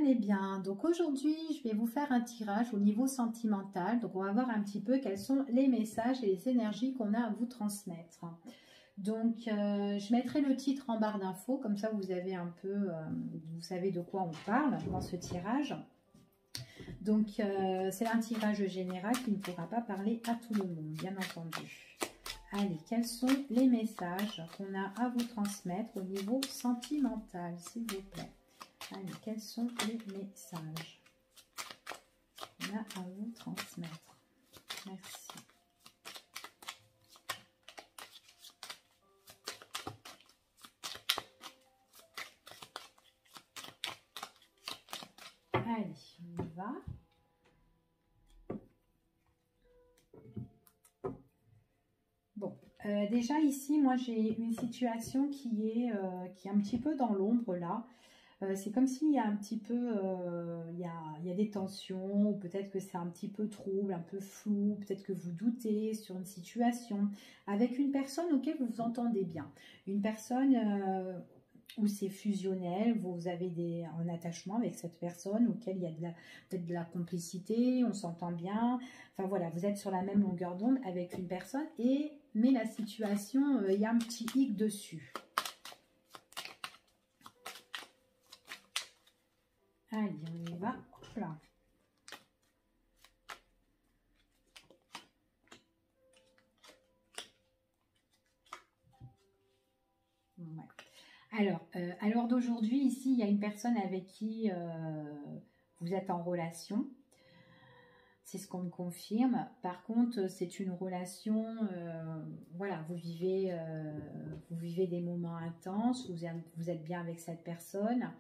allez bien. Donc aujourd'hui, je vais vous faire un tirage au niveau sentimental. Donc on va voir un petit peu quels sont les messages et les énergies qu'on a à vous transmettre. Donc je mettrai le titre en barre d'infos, comme ça vous avez un peu, vous savez de quoi on parle dans ce tirage. Donc c'est un tirage général qui ne pourra pas parler à tout le monde, bien entendu. Allez, quels sont les messages qu'on a à vous transmettre au niveau sentimental, s'il vous plaît? Allez, quels sont les messages qu'on a à vous transmettre? Merci. Allez, on y va. Bon, déjà ici, moi j'ai une situation qui est un petit peu dans l'ombre là. C'est comme s'il y a un petit peu, il y a des tensions, ou peut-être que c'est un petit peu trouble, un peu flou, peut-être que vous doutez sur une situation, avec une personne auquel vous vous entendez bien. Une personne où c'est fusionnel, vous avez un attachement avec cette personne, auquel il y a peut-être de la complicité, on s'entend bien. Enfin voilà, vous êtes sur la même longueur d'onde avec une personne, mais la situation, il y a un petit hic dessus. Allez, on y va. Hop là. Ouais. Alors, à l'heure d'aujourd'hui, ici, il y a une personne avec qui vous êtes en relation. C'est ce qu'on me confirme. Par contre, c'est une relation, voilà, vous vivez des moments intenses, vous êtes bien avec cette personne,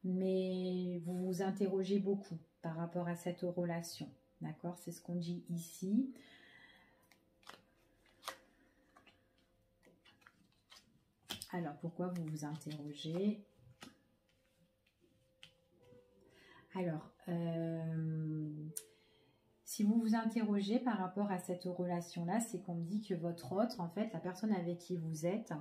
mais vous vous interrogez beaucoup par rapport à cette relation, d'accord? C'est ce qu'on dit ici. Alors, pourquoi vous vous interrogez? Alors, si vous vous interrogez par rapport à cette relation-là, c'est qu'on me dit que votre autre, en fait, la personne avec qui vous êtes,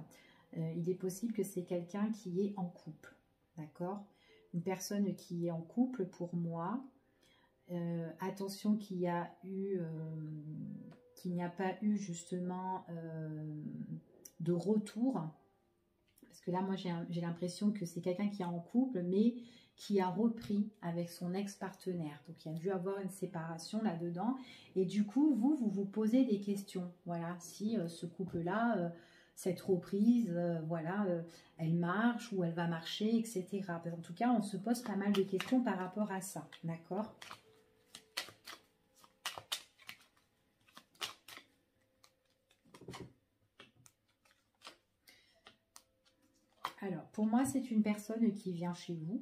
il est possible que c'est quelqu'un qui est en couple, d'accord? Une personne qui est en couple, pour moi, attention qu'il n'y a pas eu justement de retour, parce que là, moi, j'ai l'impression que c'est quelqu'un qui est en couple, mais qui a repris avec son ex-partenaire. Donc, il y a dû avoir une séparation là-dedans. Et du coup, vous posez des questions. Voilà, si ce couple-là, cette reprise, voilà, elle marche ou elle va marcher, etc. En tout cas, on se pose pas mal de questions par rapport à ça. D'accord ? Alors, pour moi, c'est une personne qui vient chez vous.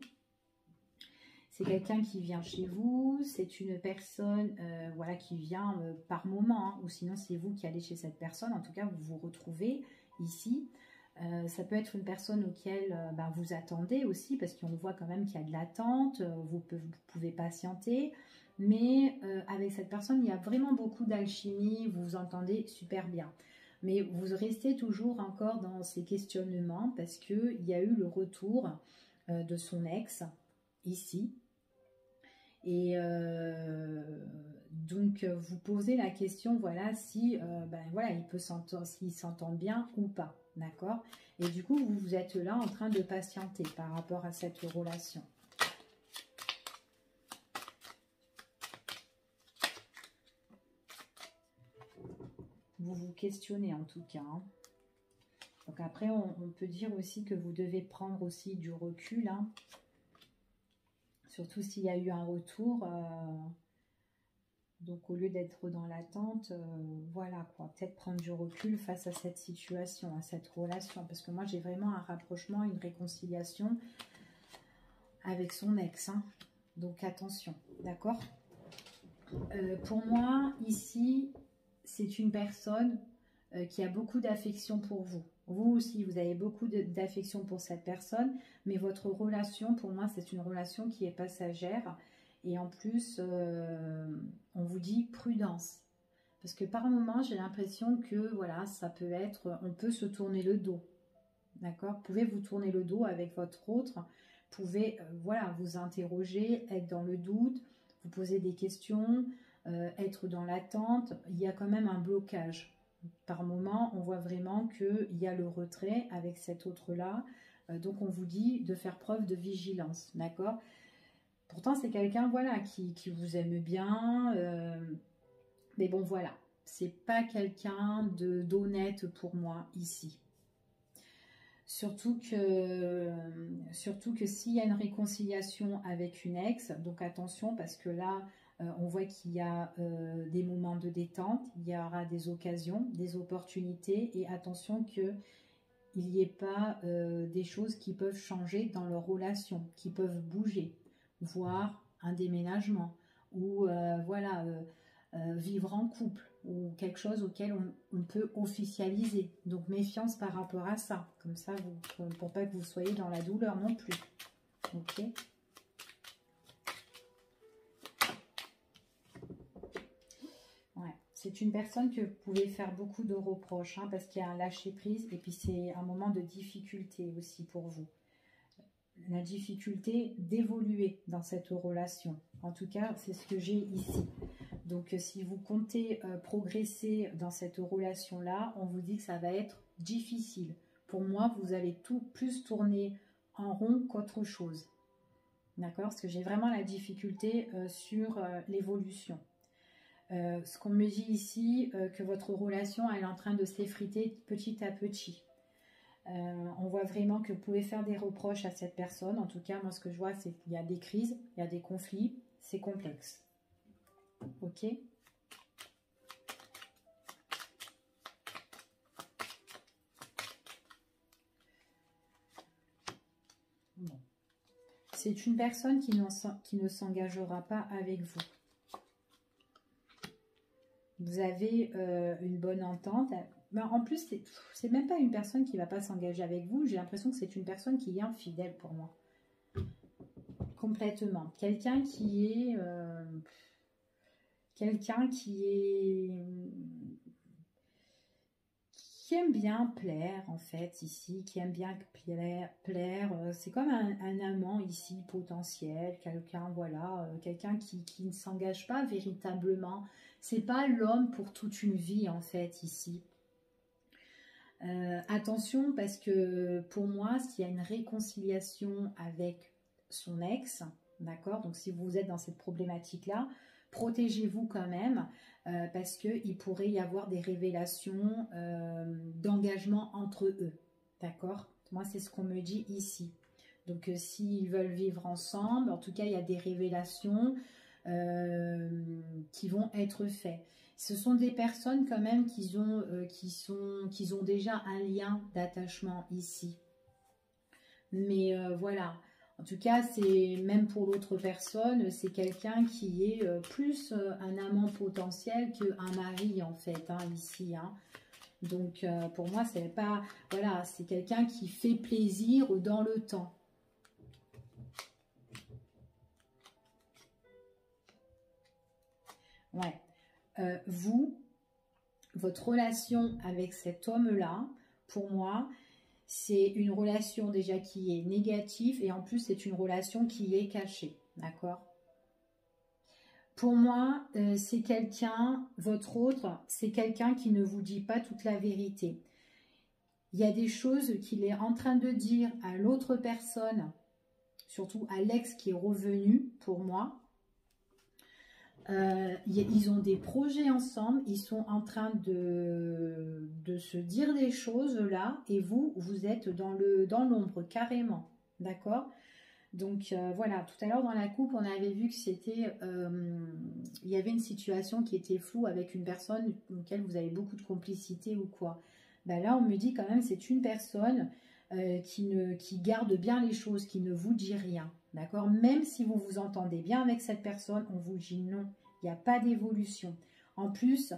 C'est quelqu'un qui vient chez vous. C'est une personne voilà, qui vient par moment. Hein, ou sinon, c'est vous qui allez chez cette personne. En tout cas, vous vous retrouvez ici. Ça peut être une personne auquel vous attendez aussi, parce qu'on voit quand même qu'il y a de l'attente. Vous pouvez patienter. Mais avec cette personne, il y a vraiment beaucoup d'alchimie. Vous vous entendez super bien. Mais vous restez toujours encore dans ces questionnements parce qu'il y a eu le retour de son ex ici. Et donc, vous posez la question, voilà, si voilà, s'il s'entend bien ou pas, d'accord? Et du coup, vous êtes là en train de patienter par rapport à cette relation. Vous vous questionnez en tout cas. Hein. Donc après, on peut dire aussi que vous devez prendre aussi du recul. Hein. Surtout s'il y a eu un retour. Donc au lieu d'être dans l'attente, voilà quoi. Peut-être prendre du recul face à cette situation, à cette relation. Parce que moi, j'ai vraiment un rapprochement, une réconciliation avec son ex. Hein. Donc attention, d'accord? Pour moi, ici, c'est une personne qui a beaucoup d'affection pour vous. Vous aussi, vous avez beaucoup d'affection pour cette personne, mais votre relation, pour moi, c'est une relation qui est passagère. Et en plus, on vous dit prudence. Parce que par moment, j'ai l'impression que, voilà, ça peut être, on peut se tourner le dos. D'accord? Vous pouvez vous tourner le dos avec votre autre, pouvez voilà, vous interroger, être dans le doute, vous poser des questions, être dans l'attente. Il y a quand même un blocage. Par moment, on voit vraiment qu'il y a le retrait avec cet autre-là. Donc, on vous dit de faire preuve de vigilance, d'accord? Pourtant, c'est quelqu'un, voilà, qui vous aime bien. Mais bon, voilà. C'est pas quelqu'un d'honnête pour moi, ici. Surtout que s'il y a une réconciliation avec une ex, donc attention, parce que là, on voit qu'il y a des moments de détente, il y aura des occasions, des opportunités, et attention qu'il n'y ait pas des choses qui peuvent changer dans leur relation, qui peuvent bouger, voire un déménagement, ou voilà, vivre en couple, ou quelque chose auquel on peut officialiser. Donc méfiance par rapport à ça, comme ça, pour pas que vous soyez dans la douleur non plus. Ok. Ouais. C'est une personne que vous pouvez faire beaucoup de reproches, hein, parce qu'il y a un lâcher-prise, et puis c'est un moment de difficulté aussi pour vous. La difficulté d'évoluer dans cette relation. En tout cas, c'est ce que j'ai ici. Donc, si vous comptez progresser dans cette relation-là, on vous dit que ça va être difficile. Pour moi, vous allez plus tourner en rond qu'autre chose. D'accord? Parce que j'ai vraiment la difficulté sur l'évolution. Ce qu'on me dit ici, que votre relation elle est en train de s'effriter petit à petit. On voit vraiment que vous pouvez faire des reproches à cette personne. En tout cas, moi, ce que je vois, c'est qu'il y a des crises, il y a des conflits, c'est complexe. Ok? Bon. C'est une personne qui ne s'engagera pas avec vous. Vous avez une bonne entente. Mais en plus, c'est même pas une personne qui ne va pas s'engager avec vous. J'ai l'impression que c'est une personne qui est infidèle pour moi. Complètement. Quelqu'un qui est... qui aime bien plaire, en fait, ici. Qui aime bien plaire. C'est comme un amant, ici, potentiel. Quelqu'un, voilà. Quelqu'un qui ne s'engage pas véritablement. C'est pas l'homme pour toute une vie, en fait, ici. Attention, parce que pour moi, s'il y a une réconciliation avec son ex, d'accord, donc si vous êtes dans cette problématique-là, protégez-vous quand même, parce qu'il pourrait y avoir des révélations d'engagement entre eux, d'accord? Moi, c'est ce qu'on me dit ici. Donc, s'ils veulent vivre ensemble, en tout cas, il y a des révélations qui vont être faites. Ce sont des personnes quand même qui ont déjà un lien d'attachement ici. Mais voilà, en tout cas, c'est même pour l'autre personne, c'est quelqu'un qui est plus un amant potentiel qu'un mari en fait, hein, ici. Hein. Donc pour moi, c'est pas, voilà, c'est quelqu'un qui fait plaisir dans le temps. Ouais. Votre relation avec cet homme-là, pour moi, c'est une relation déjà qui est négative et en plus, c'est une relation qui est cachée. D'accord? Pour moi, c'est quelqu'un, votre autre, c'est quelqu'un qui ne vous dit pas toute la vérité. Il y a des choses qu'il est en train de dire à l'autre personne, surtout à l'ex qui est revenu, pour moi. Ils ont des projets ensemble, ils sont en train de se dire des choses là, et vous êtes dans l'ombre carrément, d'accord? Donc voilà, tout à l'heure dans la coupe, on avait vu que c'était, il y avait une situation qui était floue avec une personne auquel vous avez beaucoup de complicité ou quoi. Ben là, on me dit quand même, c'est une personne qui garde bien les choses, qui ne vous dit rien. D'accord? Même si vous vous entendez bien avec cette personne, on vous dit non. Il n'y a pas d'évolution. En plus,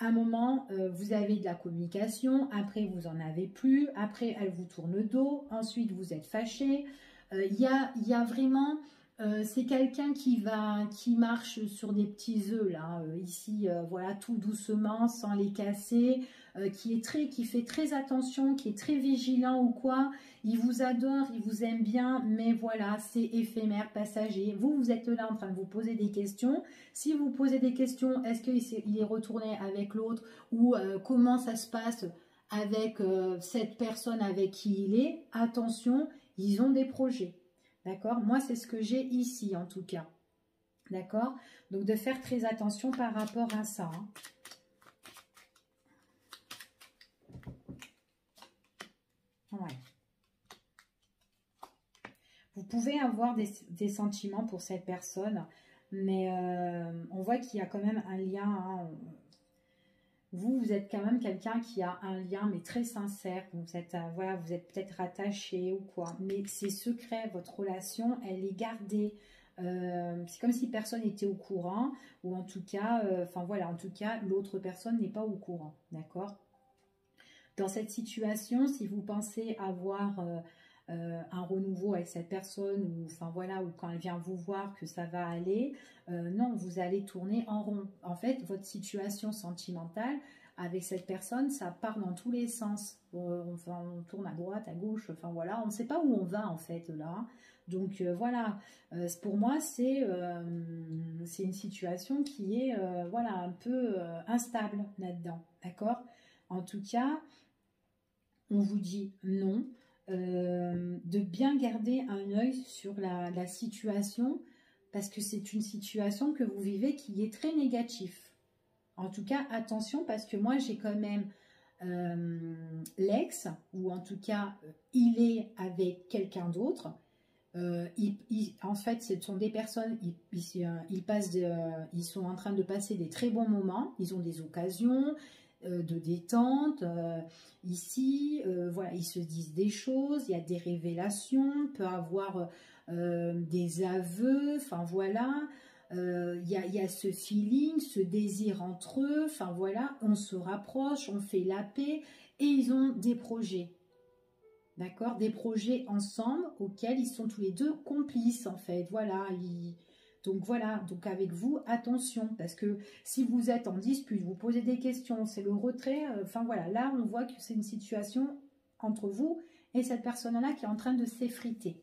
à un moment, vous avez de la communication. Après, vous n'en avez plus. Après, elle vous tourne le dos. Ensuite, vous êtes fâché. Il y a vraiment... c'est quelqu'un qui marche sur des petits œufs, là. Ici, voilà, tout doucement, sans les casser. qui fait très attention, qui est très vigilant ou quoi. Il vous adore, il vous aime bien, mais voilà, c'est éphémère, passager. Vous, vous êtes là en train de vous poser des questions. Si vous posez des questions, est-ce qu'il est retourné avec l'autre ou comment ça se passe avec cette personne avec qui il est? Attention, ils ont des projets. D'accord? Moi, c'est ce que j'ai ici, en tout cas. D'accord? Donc, de faire très attention par rapport à ça. Hein. Ouais. Vous pouvez avoir des sentiments pour cette personne, mais on voit qu'il y a quand même un lien. Hein. Vous êtes quand même quelqu'un qui a un lien, mais très sincère. Vous êtes, voilà, vous êtes peut-être attaché ou quoi, mais c'est secret. Votre relation, elle est gardée. C'est comme si personne n'était au courant, ou en tout cas, enfin voilà, en tout cas, l'autre personne n'est pas au courant, d'accord? Dans cette situation, si vous pensez avoir un renouveau avec cette personne, ou enfin voilà, ou quand elle vient vous voir que ça va aller, non, vous allez tourner en rond. En fait, votre situation sentimentale avec cette personne, ça part dans tous les sens. Enfin, on tourne à droite, à gauche, enfin voilà, on ne sait pas où on va en fait là. Donc voilà, pour moi c'est une situation qui est voilà un peu instable là-dedans, d'accord? En tout cas, on vous dit non, de bien garder un œil sur la situation, parce que c'est une situation que vous vivez qui est très négative. En tout cas, attention, parce que moi, j'ai quand même l'ex, ou en tout cas, il est avec quelqu'un d'autre. En fait, ce sont des personnes, ils sont en train de passer des très bons moments, ils ont des occasions de détente, ici, voilà, ils se disent des choses, il y a des révélations, peut avoir des aveux, enfin voilà, il y a ce feeling, ce désir entre eux, enfin voilà, on se rapproche, on fait la paix, et ils ont des projets. D'accord? Des projets ensemble auxquels ils sont tous les deux complices, en fait. Voilà. Donc voilà. Donc avec vous, attention. Parce que si vous êtes en dispute, vous posez des questions, c'est le retrait. Enfin voilà. Là, on voit que c'est une situation entre vous et cette personne-là qui est en train de s'effriter.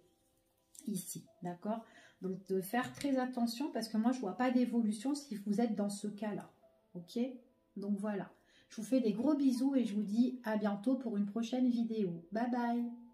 Ici. D'accord? Donc de faire très attention parce que moi, je ne vois pas d'évolution si vous êtes dans ce cas-là. Ok? Donc voilà. Je vous fais des gros bisous et je vous dis à bientôt pour une prochaine vidéo. Bye bye!